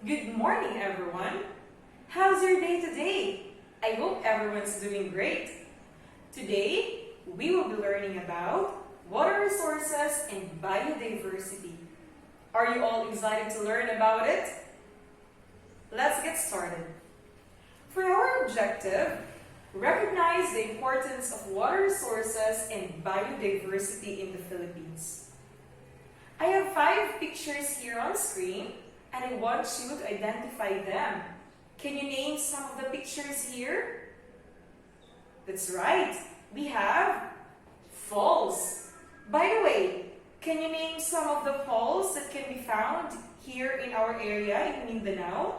Good morning, everyone. How's your day today? I hope everyone's doing great. Today, we will be learning about water resources and biodiversity. Are you all excited to learn about it? Let's get started. For our objective, recognize the importance of water resources and biodiversity in the Philippines. I have 5 pictures here on screen, and I want you to identify them. Can you name some of the pictures here? That's right. We have falls. By the way, can you name some of the falls that can be found here in our area in Mindanao?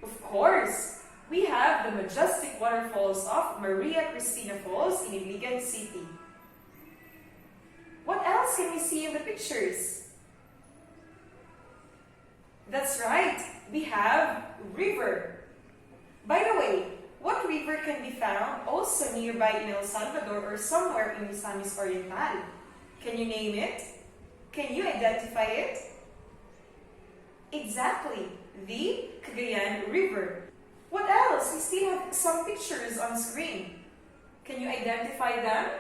Of course, we have the majestic waterfalls of Maria Cristina Falls in Iligan City. What else can we see in the pictures? That's right, we have river. By the way, what river can be found also nearby in El Salvador or somewhere in Misamis Oriental? Can you name it? Can you identify it? Exactly, the Cagayan River. What else? We still have some pictures on screen. Can you identify them?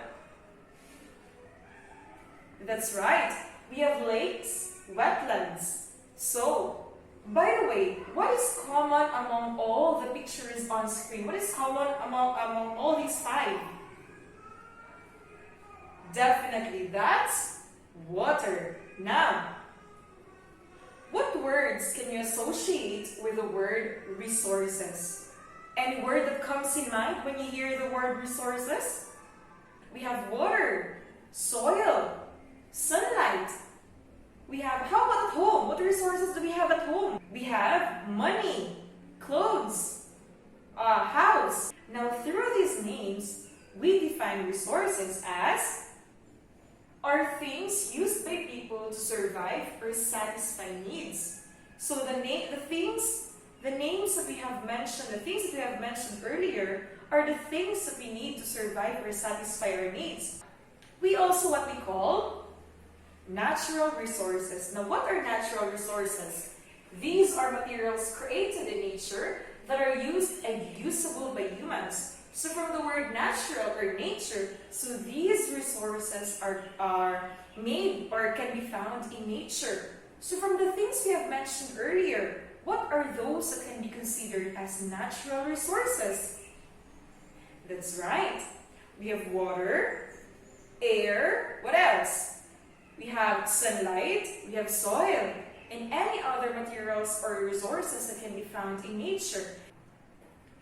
That's right, we have lakes, wetlands. So, by the way, what is common among all the pictures on screen? What is common among all these 5? Definitely, that's water. Now, what words can you associate with the word resources? Any word that comes in mind when you hear the word resources? We have water, soil, sunlight. We have, how about at home? What resources do we have at home? We have money, clothes, house. Now, through these names, we define resources as are things used by people to survive or satisfy needs. So the names that we have mentioned, the things that we have mentioned earlier, are the things that we need to survive or satisfy our needs. We also what we call natural resources. Now, what are natural resources? These are materials created in nature that are used and usable by humans. So from the word natural or nature, so these resources are made or can be found in nature. So from the things we have mentioned earlier, what are those that can be considered as natural resources? That's right. We have water, air, what else? We have sunlight, we have soil, and any other materials or resources that can be found in nature.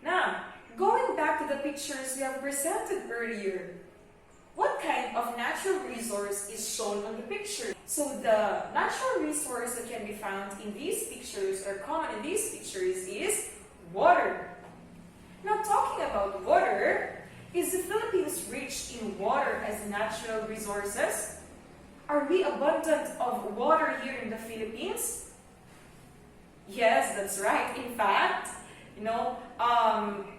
Now, going back to the pictures we have presented earlier, what kind of natural resource is shown on the picture? So the natural resource that can be found in these pictures or common in these pictures is water. Now, talking about water, is the Philippines rich in water as natural resources? Are we abundant of water here in the Philippines? Yes, that's right. In fact,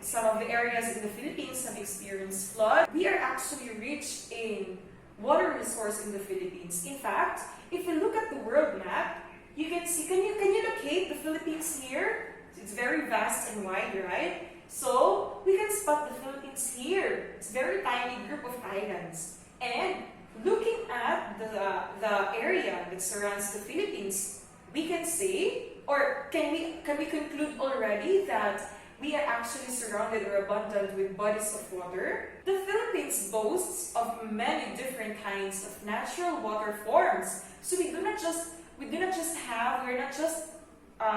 some of the areas in the Philippines have experienced flood. We are actually rich in water resource in the Philippines. In fact, if you look at the world map, you can see, can you locate the Philippines here? It's very vast and wide, right? So, we can spot the Philippines here. It's a very tiny group of islands. And looking at the area that surrounds the Philippines, we can say, or can we conclude already that we are actually surrounded or abundant with bodies of water? The Philippines boasts of many different kinds of natural water forms. So we're not just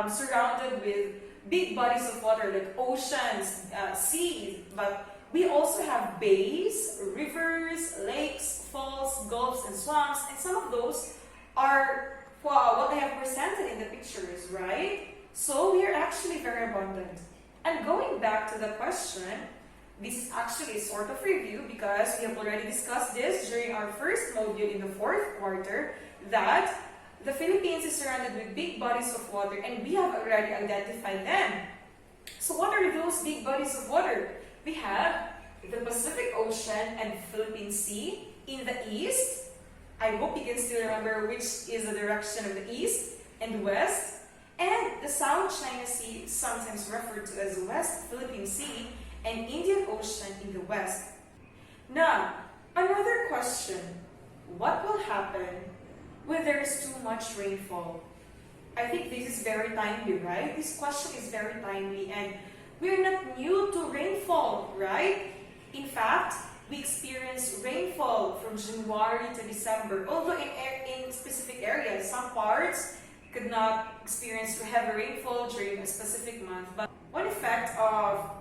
surrounded with big bodies of water like oceans, seas, but we also have bays, rivers, lakes, falls, gulfs, and swamps, and some of those are what I have presented in the pictures, right? So we are actually very abundant. And going back to the question, this is actually a sort of review because we have already discussed this during our first module in the 4th quarter that the Philippines is surrounded with big bodies of water and we have already identified them. So what are those big bodies of water? We have the Pacific Ocean and Philippine Sea in the east. I hope you can still remember which is the direction of the east and west. And the South China Sea is sometimes referred to as West Philippine Sea and Indian Ocean in the west. Now, another question. What will happen when there is too much rainfall? I think this is very timely, right? This question is very timely, and we're not new to rainfall, right? In fact, we experience rainfall from January to December, although in specific areas, some parts could not experience heavy rainfall during a specific month. But one effect of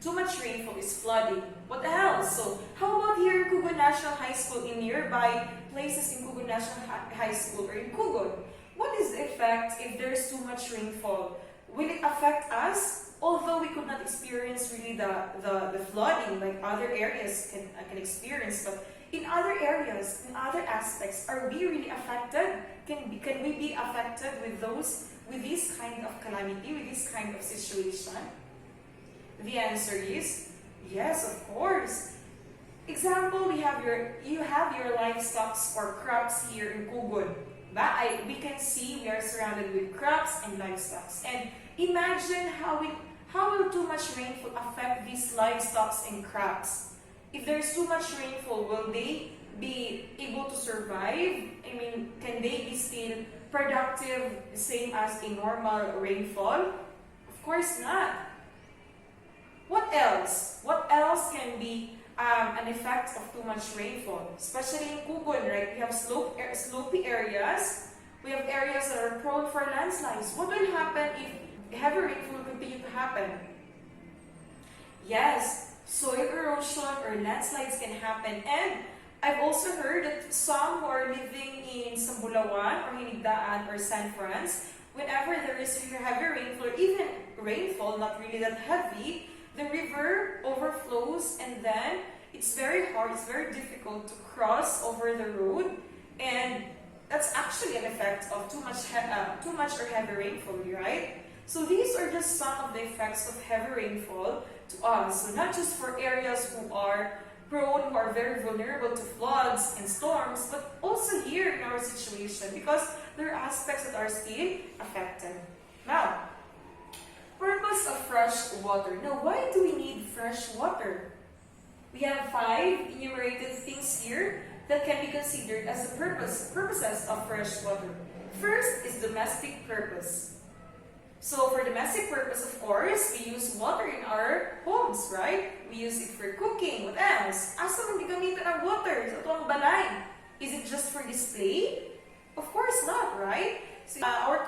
too much rainfall is flooding. What else? So, how about here in Kugon National High School, in nearby places in Kugon National High School or in Kugon? What is the effect if there's too much rainfall? Will it affect us? Although we could not experience really the flooding like other areas can experience, but in other areas, in other aspects, are we really affected? Can we be affected with this kind of calamity, with this kind of situation? The answer is yes, of course. Example, you have your livestock or crops here in Kugon. We can see we are surrounded with crops and livestock. And imagine how will too much rainfall affect these livestock and crops? If there's too much rainfall, will they be able to survive? I mean, can they be still productive, same as a normal rainfall? Of course not. What else? What else can be an effect of too much rainfall? Especially in Kugon, right? We have slopey areas. We have areas that are prone for landslides. What will happen if heavy rainfall will continue to happen? Yes, soil erosion or landslides can happen. And I've also heard that some who are living in Sambulawan or Hinigdaan or San Francisco, whenever there is heavy rainfall, or even rainfall, not really that heavy, the river overflows, and then it's very hard, it's very difficult to cross over the road, and that's actually an effect of too much or heavy rainfall, right? So these are just some of the effects of heavy rainfall to us. So not just for areas who are prone, who are very vulnerable to floods and storms, but also here in our situation, because there are aspects that are still affected. Now, purpose of fresh water. Now, why do we need fresh water? We have 5 enumerated things here that can be considered as the purposes of fresh water. First is domestic purpose. So for domestic purpose, of course, we use water in our homes, right? We use it for cooking. What else? Asa man gamitan ang water sa itong balay? Is it just for display? Of course not, right? So our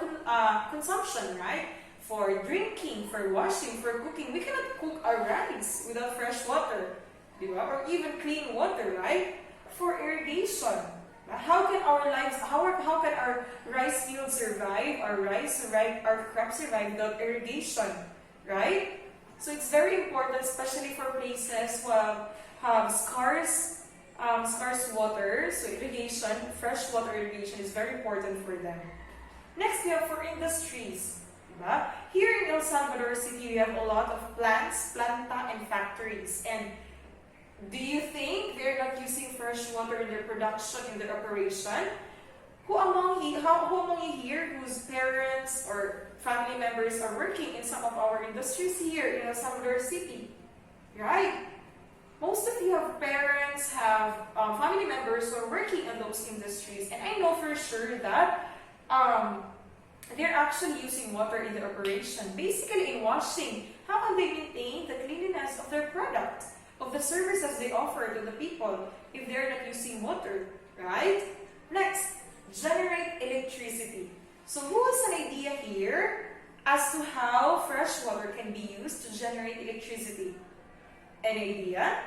consumption, right? For drinking, for washing, for cooking. We cannot cook our rice without fresh water, or even clean water, right? For irrigation. How can our rice fields survive, our crops survive without irrigation, right? So it's very important, especially for places who have scarce water. So irrigation, fresh water irrigation is very important for them. Next, we have for industries. Here in El Salvador City, we have a lot of planta, and factories. And do you think they're not using fresh water in their production, in their operation? Who among you here whose parents or family members are working in some of our industries here in El Salvador City? Right? Most of you have parents, have family members who are working in those industries. And I know for sure that they're actually using water in their operation. Basically, in washing, how can they maintain the cleanliness of their product, of the services they offer to the people, if they're not using water, right? Next, generate electricity. So who has an idea here as to how fresh water can be used to generate electricity? An idea?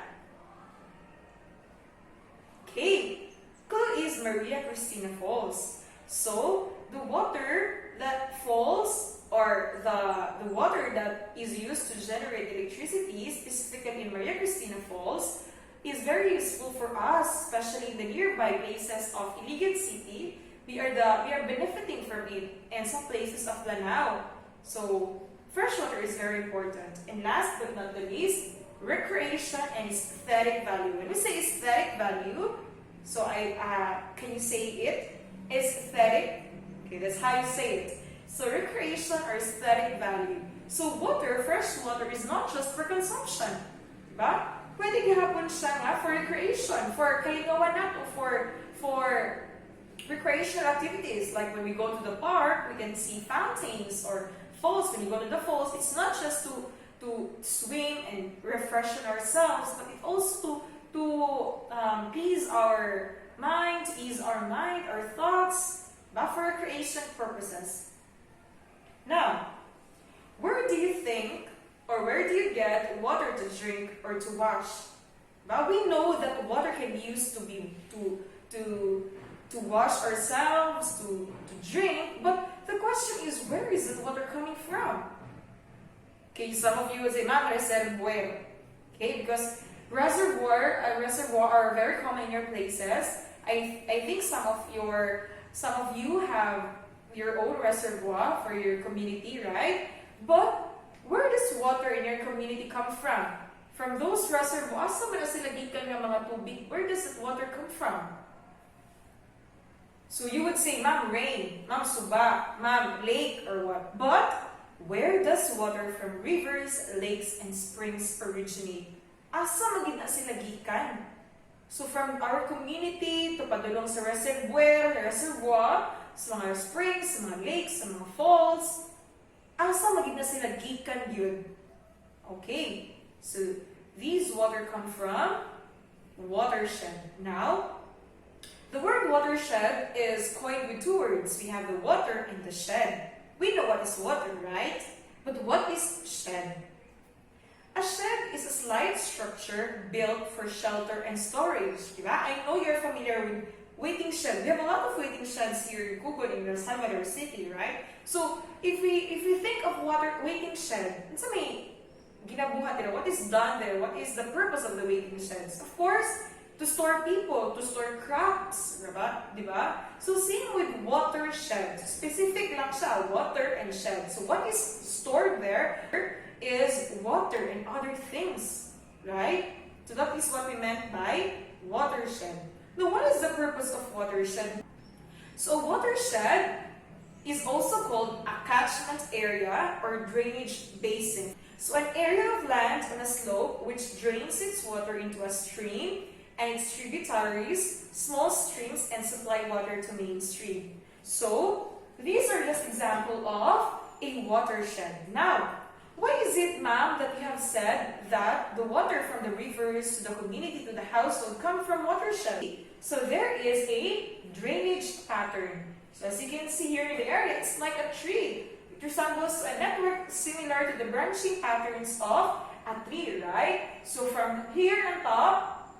Okay, clue is Maria Cristina Falls. So the water that falls, or the water that is used to generate electricity, specifically in Maria Cristina Falls, is very useful for us, especially in the nearby places of Iligan City. We are benefiting from it, and some places of Lanao. So fresh water is very important. And last but not the least, recreation and aesthetic value. When we say aesthetic value, so can you say it? Aesthetic. Okay, that's how you say it. So recreation or aesthetic value. So water, fresh water, is not just for consumption. Diba? Pwede gihapon siya nga for recreation, for kalingawan nato, for recreational activities. Like when we go to the park, we can see fountains or falls. When you go to the falls, it's not just to swim and refresh ourselves, but it also to please our mind, our thoughts, but for recreation purposes. Now, where do you think or where do you get water to drink or to wash? But we know that water can be used to wash ourselves, to drink, but the question is, where is the water coming from? Okay, some of you would say, Ma'am, reservoir. Okay, because reservoir are very common in your places. I think some of you have your own reservoir for your community, right? But where does water in your community come from? From those reservoirs, saan ba na sila gikan nga mga tubig? Where does that water come from? So you would say, Ma'am, rain, Ma'am, suba, Ma'am, lake, or what? But where does water from rivers, lakes, and springs originate? Asa magid na sila gikan? So from our community to padulong sa reservoir, sa mga springs, sa mga lakes, sa mga falls, asa magid na sila gikan yun? Okay, so these water come from watershed. Now, the word watershed is coined with two words. We have the water and the shed. We know what is water, right? But what is shed? A shed is a slight structure built for shelter and storage. Diba? I know you're familiar with waiting shed. We have a lot of waiting sheds here in Cugod, in the Salvador City, right? So if we think of waiting shed, it's may ginabuhat there. What is done there? What is the purpose of the waiting sheds? Of course, to store people, to store crops, diba? So same with water shed. Specific lang siya, water and shed. So what is stored there is water and other things, right? So that is what we meant by watershed. Now, what is the purpose of watershed? So watershed is also called a catchment area or drainage basin. So an area of land on a slope which drains its water into a stream and its tributaries, small streams, and supply water to mainstream. So these are just example of a watershed. Now, why is it, ma'am, that you have said that the water from the rivers to the community to the household come from watershed? So there is a drainage pattern. So as you can see here in the area, it's like a tree. It resembles a network similar to the branching patterns of a tree, right? So from here on top,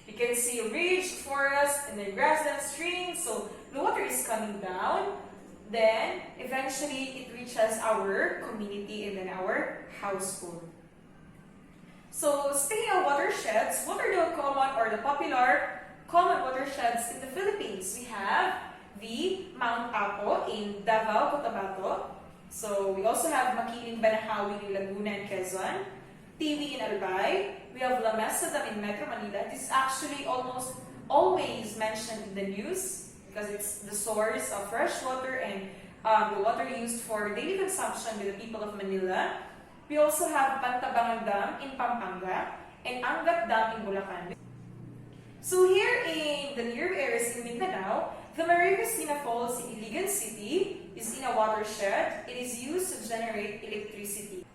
you can see a ridge, forest, and then grassland, stream. So the water is coming down. Then eventually it reaches our community and then our household. So speaking of watersheds, what are the common or the popular common watersheds in the Philippines? We have the Mount Apo in Davao, Cotabato. So we also have Makiling, Banahaw in Laguna and Quezon. TV in Albay. We have La Mesa Dam in Metro Manila. This is actually almost always mentioned in the news because it's the source of fresh water and the water used for daily consumption by the people of Manila. We also have Pantabangan Dam in Pampanga and Angat Dam in Bulacan. So here in the nearby areas in Mindanao, the Maria Cristina Falls in Iligan City is in a watershed. It is used to generate electricity.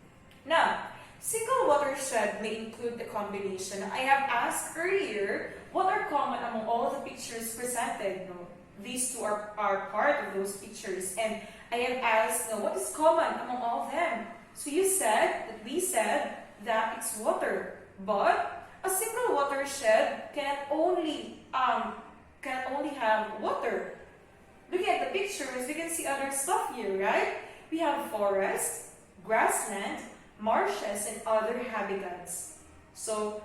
Now, single watershed may include the combination. I have asked earlier what are common among all the pictures presented. No? These two are part of those pictures. And I have asked what is common among all of them. So we said that it's water. But a single watershed can only have water. Looking at the pictures, we can see other stuff here, right? We have forest, grassland, marshes, and other habitats. So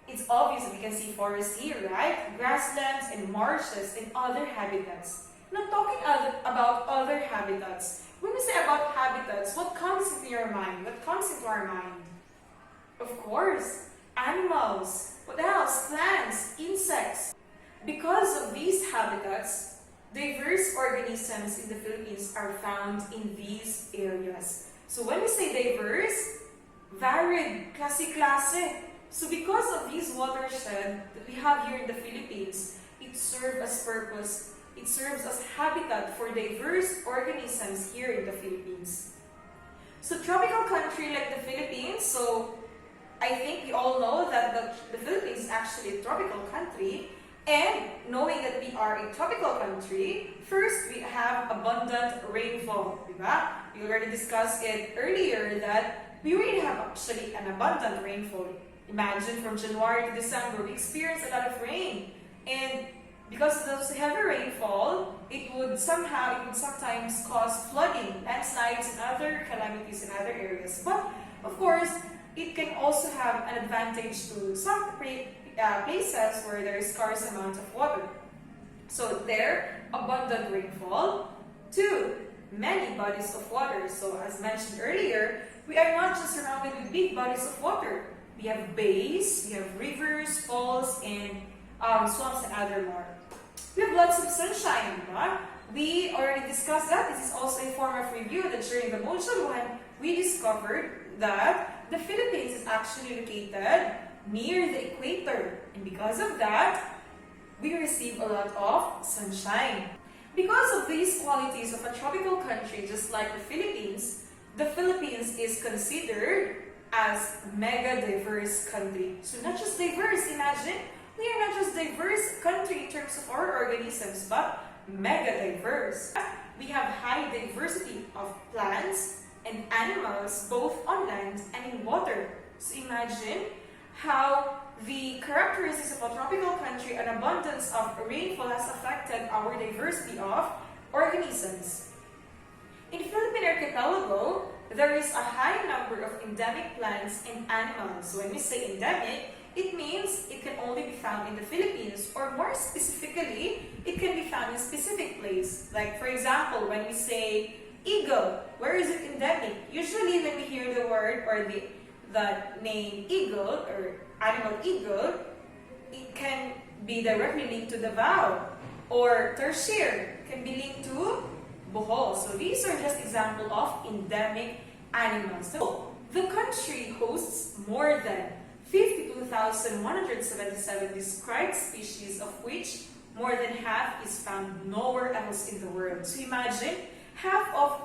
it's obvious that we can see forests here, right? Grasslands and marshes and other habitats. Now talking about other habitats. When we say about habitats, what comes into your mind? What comes into our mind? Of course, animals. What else? Plants, insects. Because of these habitats, diverse organisms in the Philippines are found in these areas. So when we say diverse, varied, klase-klase. So because of these watershed that we have here in the Philippines, it serves as purpose, it serves as habitat for diverse organisms here in the Philippines. So tropical country like the Philippines, so I think we all know that the Philippines is actually a tropical country. And knowing that we are a tropical country, first we have abundant rainfall, diba? We already discussed it earlier that we really have actually an abundant rainfall. Imagine from January to December, we experience a lot of rain. And because of those heavy rainfall, it would sometimes cause flooding, landslides, and other calamities in other areas. But of course, it can also have an advantage to some places where there is scarce amount of water. So there, abundant rainfall. 2, many bodies of water. So as mentioned earlier, we are not just surrounded with big bodies of water. We have bays, we have rivers, falls, and swamps and other more. We have lots of sunshine, right? We already discussed that. This is also a form of review that during the module 1, we discovered that the Philippines is actually located near the equator. And because of that, we receive a lot of sunshine. Because of these qualities of a tropical country, just like the Philippines is considered as mega diverse country. So not just diverse, imagine, we are not just diverse country in terms of our organisms, but mega diverse. We have high diversity of plants and animals, both on land and in water. So imagine how the characteristics of a tropical country and abundance of rainfall has affected our diversity of organisms. In the Philippine archipelago, there is a high number of endemic plants and animals. So when we say endemic, it means it can only be found in the Philippines, or more specifically, it can be found in a specific place. Like for example, when we say eagle, where is it endemic? Usually when we hear the word or the name eagle or animal eagle, it can be directly linked to Davao, or tertiary can be linked to Bohol. So these are just examples of endemic animals. So the country hosts more than 52,177 described species, of which more than half is found nowhere else in the world. So imagine,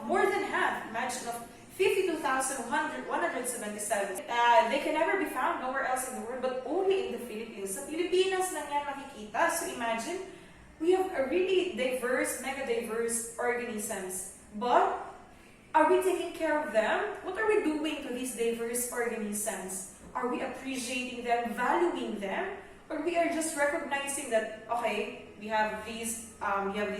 more than half, imagine of 52,177. They can never be found nowhere else in the world, but only in the Philippines. Sa Pilipinas lang yan makikita. So imagine, we have a really diverse, mega diverse organisms. But, are we taking care of them? What are we doing to these diverse organisms? Are we appreciating them, valuing them? Or we are just recognizing that, okay, we have these plants, we have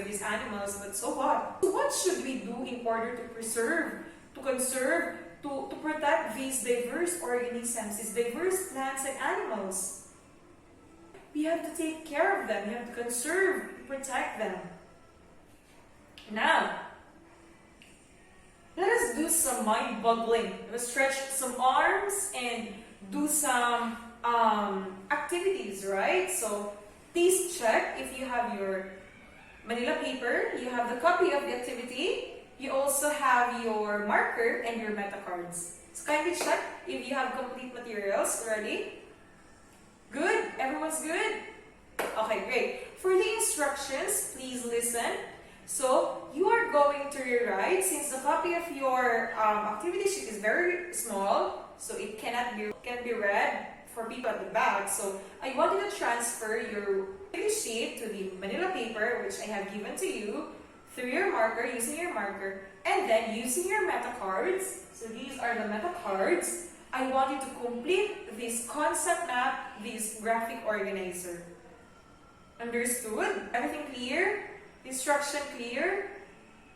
these animals, but so what? So what should we do in order to preserve, to conserve, to protect these diverse organisms, these diverse plants and animals? We have to take care of them, we have to conserve, protect them. Now, let us do some mind-boggling. Let's stretch some arms and do some activities, right? So please check if you have your Manila paper, you have the copy of the activity, you also have your marker and your meta cards. So kindly check if you have complete materials already. Good? Everyone's good? Okay, great. For the instructions, please listen. So, you are going to rewrite, since the copy of your activity sheet is very small, so it cannot be read for people at the back. So, I want you to transfer your activity sheet to the Manila paper, which I have given to you, through your marker, using your marker, and then using your meta cards. So, these are the meta cards. I want you to complete this concept map, this graphic organizer. Understood? Everything clear? Instruction clear?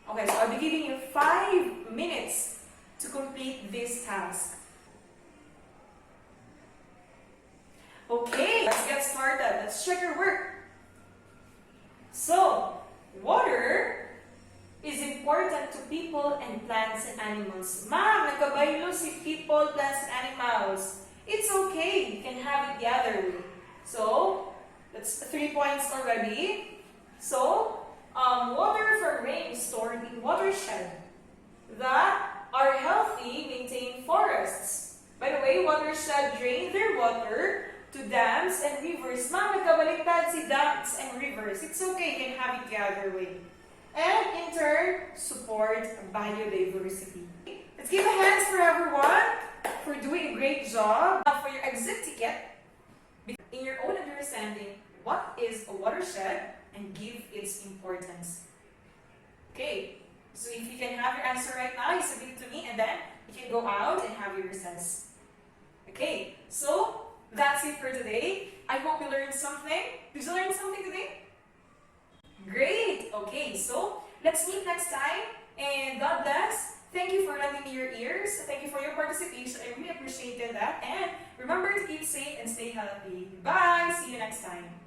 Okay, so I'll be giving you 5 minutes to complete this task. Okay, let's get started. Let's check your work. So, water is important to people and plants and animals. Ma'am, nagkabaylo si people, plants, and animals. It's okay. You can have it the other way. So, that's 3 points already. So, water from rain stored in watershed that are healthy maintain forests. By the way, watershed drain their water to dams and rivers. Ma'am, nagkabaliktad si dams and rivers. It's okay, you can have it the other way. And in turn, support biodiversity. Let's give a hands for everyone for doing a great job. For your exit ticket, in your own understanding, what is a watershed and give its importance. Okay, so if you can have your answer right now, you submit it to me and then you can go out and have your recess. Okay, so that's it for today. I hope you learned something. Did you learn something today? Great! Okay, so let's meet next time and God bless. Thank you for lending me your ears. Thank you for your participation. I really appreciated that. And remember to keep safe and stay healthy. Bye! See you next time.